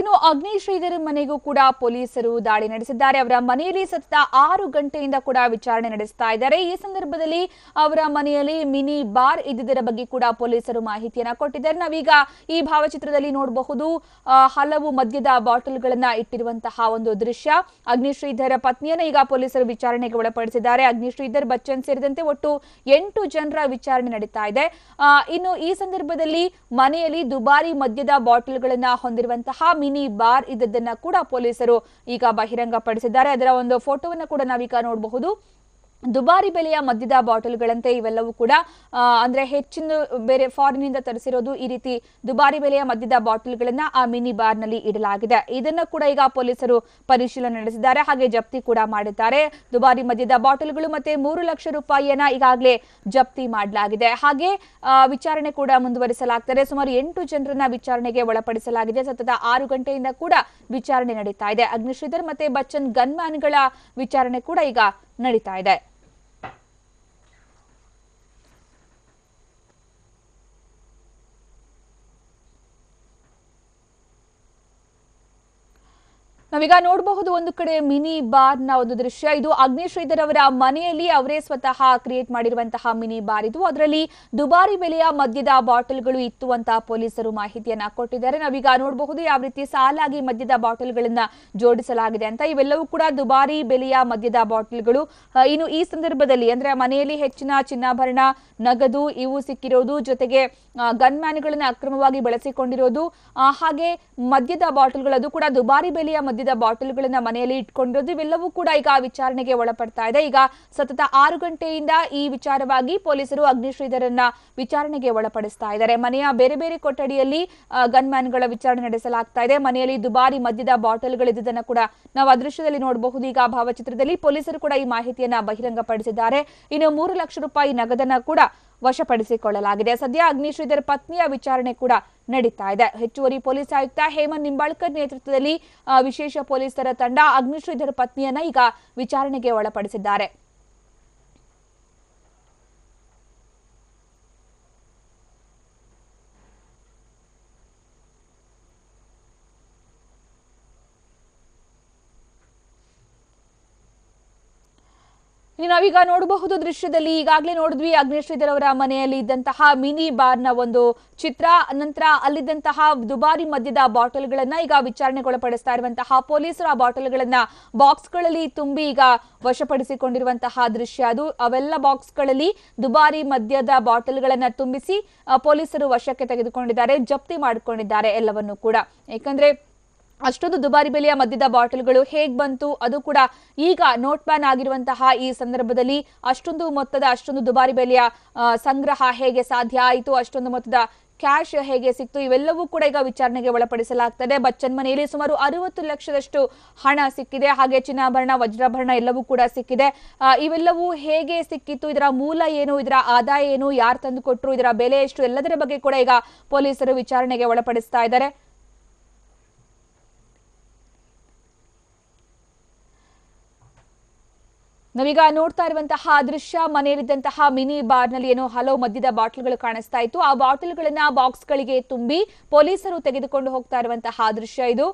ಇನ್ನು ಅಗ್ನಿ ಶ್ರೀಧರ್ ಮನೆಗೂ ಕೂಡ ಪೊಲೀಸರು ದಾಳಿ ನಡೆಸಿದ್ದಾರೆ. ಅವರ ಮನೆಯಲ್ಲಿ ಸತತ 6 ಗಂಟೆಯಿಂದ ಕೂಡ ವಿಚಾರಣೆ ನಡೆಸ್ತಾ ಇದ್ದಾರೆ. ಈ ಸಂದರ್ಭದಲ್ಲಿ ಅವರ ಮನೆಯಲ್ಲಿ ಮಿನಿ ಬಾರ್ ಇದ್ದಿದ್ದರ ಬಗ್ಗೆ ಕೂಡ ಪೊಲೀಸರು ಮಾಹಿತಿಯನ್ನ ಕೊಟ್ಟಿದ್ದಾರೆ. ನಾವೀಗ ಈ ಭಾವಚಿತ್ರದಲ್ಲಿ ನೋಡಬಹುದು ಹಲವು ಮದ್ಯದ ಬಾಟಲ್ಗಳನ್ನ ಇಟ್ಟಿರುವಂತಹ ಒಂದು ದೃಶ್ಯ. ಅಗ್ನಿ ಶ್ರೀಧರ್ ಪತ್ನಿಯನ್ನ ಈಗ ಪೊಲೀಸರು ವಿಚಾರಣೆಗೆ ಒಳಪಡಿಸಿದ್ದಾರೆ. ಅಗ್ನಿ ಶ್ರೀಧರ್ ಬಚ್ಚನ್ ಸೇರಿದಂತೆ ಒಟ್ಟು 8 ಜನರ ವಿಚಾರಣೆ ನಡೀತಾ ಇದೆ. ಇನ್ನು ಈ ಸಂದರ್ಭದಲ್ಲಿ ಮನೆಯಲ್ಲಿ ದುಬಾರಿ ಮದ್ಯದ ಬಾಟಲ್ಗಳನ್ನ ಹೊಂದಿರುವಂತಹ ಮಿನಿ ಬಾರ್ ಇದ್ದದನ್ನ ಕೂಡ ಪೊಲೀಸರು ಈಗ ಬಹಿರಂಗಪಡಿಸಿದ್ದಾರೆ. ಅದರ ಒಂದು ಫೋಟೋವನ್ನು ಕೂಡ ನಾವೀಗ ನೋಡಬಹುದು. ದುಬಾರಿ ಬೆಲೆಯ ಮದ್ಯದ ಬಾಟಲ್ಗಳಂತೆ ಇವೆಲ್ಲವೂ ಕೂಡ ಅಂದ್ರೆ ಹೆಚ್ಚಿನ ಬೇರೆ ಫಾರಿನ್ ಇಂದ ತರಿಸಿರೋದು. ಈ ರೀತಿ ದುಬಾರಿ ಬೆಲೆಯ ಮದ್ಯದ ಬಾಟಲ್ಗಳನ್ನ ಆ ಮಿನಿ ಬಾರ್ ನಲ್ಲಿ ಇಡಲಾಗಿದೆ. ಇದನ್ನ ಕೂಡ ಈಗ ಪೊಲೀಸರು ಪರಿಶೀಲನೆ ನಡೆಸಿದ್ದಾರೆ, ಹಾಗೆ ಜಪ್ತಿ ಕೂಡ ಮಾಡಿದ್ದಾರೆ. ದುಬಾರಿ ಮದ್ಯದ ಬಾಟಲ್ಗಳು ಮತ್ತೆ 3 ಲಕ್ಷ ರೂಪಾಯಿಯನ್ನ ಈಗಾಗಲೇ ಜಪ್ತಿ ಮಾಡಲಾಗಿದೆ. ಹಾಗೆ ವಿಚಾರಣೆ ಕೂಡ ಮುಂದುವರಿಸಲಾಗ್ತದೆ. ಸುಮಾರು 8 ಜನರನ್ನ ವಿಚಾರಣೆಗೆ ಒಳಪಡಿಸಲಾಗಿದೆ. ಸತತ 6 ಗಂಟೆಯಿಂದ ಕೂಡ ವಿಚಾರಣೆ ನಡೀತಾ ಇದೆ. ಅಗ್ನಿ ಶ್ರೀಧರ್ ಮತ್ತೆ ಬಚ್ಚನ್ ಗನ್ಮ್ಯಾನ್ಗಳ ವಿಚಾರಣೆ ಕೂಡ ಈಗ ನಡೀತಾ ಇದೆ. ನಾವೀಗ ನೋಡಬಹುದು ಒಂದು ಕಡೆ ಮಿನಿ ಬಾರ್ ನ ಒಂದು ದೃಶ್ಯ. ಇದು ಅಗ್ನಿ ಶ್ರೀಧರ್ ಅವರ ಮನೆಯಲ್ಲಿ ಅವರೇ ಸ್ವತಃ ಕ್ರಿಯೇಟ್ ಮಾಡಿರುವಂತಹ ಮಿನಿ ಬಾರ್ ಇದು. ಅದರಲ್ಲಿ ದುಬಾರಿ ಬೆಲೆಯ ಮದ್ಯದ ಬಾಟಲ್ಗಳು ಇತ್ತು ಅಂತ ಪೊಲೀಸರು ಮಾಹಿತಿಯನ್ನ ಕೊಟ್ಟಿದ್ದಾರೆ. ನಾವೀಗ ನೋಡಬಹುದು ಯಾವ ರೀತಿ ಸಾಲಾಗಿ ಮದ್ಯದ ಬಾಟಲ್ಗಳನ್ನ ಜೋಡಿಸಲಾಗಿದೆ ಅಂತ. ಇವೆಲ್ಲವೂ ಕೂಡ ದುಬಾರಿ ಬೆಲೆಯ ಮದ್ಯದ ಬಾಟಲ್ಗಳು. ಇನ್ನು ಈ ಸಂದರ್ಭದಲ್ಲಿ ಅಂದ್ರೆ ಮನೆಯಲ್ಲಿ ಹೆಚ್ಚಿನ ಚಿನ್ನಾಭರಣ, ನಗದು ಇವು ಸಿಕ್ಕಿರೋದು, ಜೊತೆಗೆ ಗನ್ಮ್ಯಾನ್ಗಳನ್ನ ಅಕ್ರಮವಾಗಿ ಬಳಸಿಕೊಂಡಿರೋದು, ಹಾಗೆ ಮದ್ಯದ ಬಾಟಲ್ಗಳು ಅದು ಕೂಡ ದುಬಾರಿ ಬೆಲೆಯ ಮದ್ಯದ ಬಾಟಲ್ಗಳನ್ನ ಮನೆಯಲ್ಲಿ ಇಟ್ಕೊಂಡಿರೋದು, ಇವೆಲ್ಲವೂ ಕೂಡ ಈಗ ವಿಚಾರಣೆಗೆ ಒಳಪಡ್ತಾ ಇದೆ. ಈಗ ಸತತ 6 ಗಂಟೆಯಿಂದ ಈ ವಿಚಾರವಾಗಿ ಪೊಲೀಸರು ಅಗ್ನಿ ಶ್ರೀಧರನ್ನ ವಿಚಾರಣೆಗೆ ಒಳಪಡಿಸ್ತಾ ಇದ್ದಾರೆ. ಮನೆಯ ಬೇರೆ ಬೇರೆ ಕೊಠಡಿಯಲ್ಲಿ ಗನ್ಮ್ಯಾನ್ಗಳ ವಿಚಾರಣೆ ನಡೆಸಲಾಗ್ತಾ ಇದೆ. ಮನೆಯಲ್ಲಿ ದುಬಾರಿ ಮದ್ಯದ ಬಾಟಲ್ಗಳಿದ್ದನ್ನ ಕೂಡ ನಾವು ಅದೃಶ್ಯದಲ್ಲಿ ನೋಡಬಹುದು. ಈಗ ಭಾವಚಿತ್ರದಲ್ಲಿ ಪೊಲೀಸರು ಕೂಡ ಈ ಮಾಹಿತಿಯನ್ನ ಬಹಿರಂಗಪಡಿಸಿದ್ದಾರೆ. ಇನ್ನು 3 ಲಕ್ಷ ರೂಪಾಯಿ ನಗದನ್ನ ಕೂಡ ವಶಪಡಿಸಿಕೊಳ್ಳಲಾಗಿದೆ. ಸದ್ಯ ಅಗ್ನಿ ಶ್ರೀಧರ್ ಪತ್ನಿಯ ವಿಚಾರಣೆ ಕೂಡ ನಡೀತಾ ಇದೆ. ಹೆಚ್ಚುವರಿ ಪೊಲೀಸ್ ಆಯುಕ್ತ ಹೇಮಂತ್ ನಿಂಬಾಳ್ಕರ್ ನೇತೃತ್ವದಲ್ಲಿ ವಿಶೇಷ ಪೊಲೀಸರ ತಂಡ ಅಗ್ನಿ ಶ್ರೀಧರ್ ಪತ್ನಿಯನ್ನ ಈಗ ವಿಚಾರಣೆಗೆ ಒಳಪಡಿಸಿದ್ದಾರೆ. ನಾವೀಗ ನೋಡಬಹುದು ದೃಶ್ಯದಲ್ಲಿ ಈಗಾಗಲೇ ನೋಡಿದ್ವಿ ಅಗ್ನಿ ಶ್ರೀಧರ್ ಅವರ ಮನೆಯಲ್ಲಿ ಇದ್ದಂತಹ ಮಿನಿ ಬಾರ್ ನ ಒಂದು ಚಿತ್ರ. ನಂತರ ಅಲ್ಲಿದ್ದಂತಹ ದುಬಾರಿ ಮದ್ಯದ ಬಾಟಲ್ಗಳನ್ನ ಈಗ ವಿಚಾರಣೆಗೊಳಪಡಿಸ್ತಾ ಇರುವಂತಹ ಪೊಲೀಸರು ಆ ಬಾಟಲ್ಗಳನ್ನ ಬಾಕ್ಸ್ಗಳಲ್ಲಿ ತುಂಬಿ ಈಗ ವಶಪಡಿಸಿಕೊಂಡಿರುವಂತಹ ದೃಶ್ಯ ಅದು. ಅವೆಲ್ಲ ಬಾಕ್ಸ್ಗಳಲ್ಲಿ ದುಬಾರಿ ಮದ್ಯದ ಬಾಟಲ್ಗಳನ್ನ ತುಂಬಿಸಿ ಪೊಲೀಸರು ವಶಕ್ಕೆ ತೆಗೆದುಕೊಂಡಿದ್ದಾರೆ, ಜಪ್ತಿ ಮಾಡಿಕೊಂಡಿದ್ದಾರೆ ಎಲ್ಲವನ್ನೂ ಕೂಡ. ಯಾಕಂದ್ರೆ ಅಷ್ಟೊಂದು ದುಬಾರಿ ಬೆಲೆಯ ಮದ್ಯದ ಬಾಟಲ್ಗಳು ಹೇಗ್ ಬಂತು, ಅದು ಕೂಡ ಈಗ ನೋಟ್ ಬ್ಯಾನ್ ಆಗಿರುವಂತಹ ಈ ಸಂದರ್ಭದಲ್ಲಿ ಅಷ್ಟೊಂದು ದುಬಾರಿ ಬೆಲೆಯ ಸಂಗ್ರಹ ಹೇಗೆ ಸಾಧ್ಯ ಆಯಿತು, ಅಷ್ಟೊಂದು ಮೊತ್ತದ ಕ್ಯಾಶ್ ಹೇಗೆ ಸಿಕ್ತು, ಇವೆಲ್ಲವೂ ಕೂಡ ಈಗ ವಿಚಾರಣೆಗೆ ಒಳಪಡಿಸಲಾಗ್ತದೆ. ಬಚ್ಚನ್ ಮನೆಯಲ್ಲಿ ಸುಮಾರು 60 ಲಕ್ಷದಷ್ಟು ಹಣ ಸಿಕ್ಕಿದೆ, ಹಾಗೆ ಚಿನ್ನಾಭರಣ, ವಜ್ರಾಭರಣ ಎಲ್ಲವೂ ಕೂಡ ಸಿಕ್ಕಿದೆ. ಇವೆಲ್ಲವೂ ಹೇಗೆ ಸಿಕ್ಕಿತ್ತು, ಇದರ ಮೂಲ ಏನು, ಇದರ ಆದಾಯ ಏನು, ಯಾರು ತಂದು ಕೊಟ್ಟರು, ಇದರ ಬೆಲೆ ಎಷ್ಟು, ಎಲ್ಲದರ ಬಗ್ಗೆ ಕೂಡ ಈಗ ಪೊಲೀಸರು ವಿಚಾರಣೆಗೆ ಒಳಪಡಿಸ್ತಾ ಇದ್ದಾರೆ. ನಾವೀಗ ನೋಡ್ತಾ ಇರುವಂತಹ ದೃಶ್ಯ ಮನೆಯಲ್ಲಿದ್ದಂತಹ ಮಿನಿ ಬಾರ್ ನಲ್ಲಿ ಏನೋ ಹಲವು ಮದ್ಯದ ಬಾಟಲ್ಗಳು ಕಾಣಿಸ್ತಾ ಇತ್ತು. ಆ ಬಾಟಲ್ಗಳನ್ನ ಬಾಕ್ಸ್ಗಳಿಗೆ ತುಂಬಿ ಪೊಲೀಸರು ತೆಗೆದುಕೊಂಡು ಹೋಗ್ತಾ ಇರುವಂತಹ ದೃಶ್ಯ ಇದು.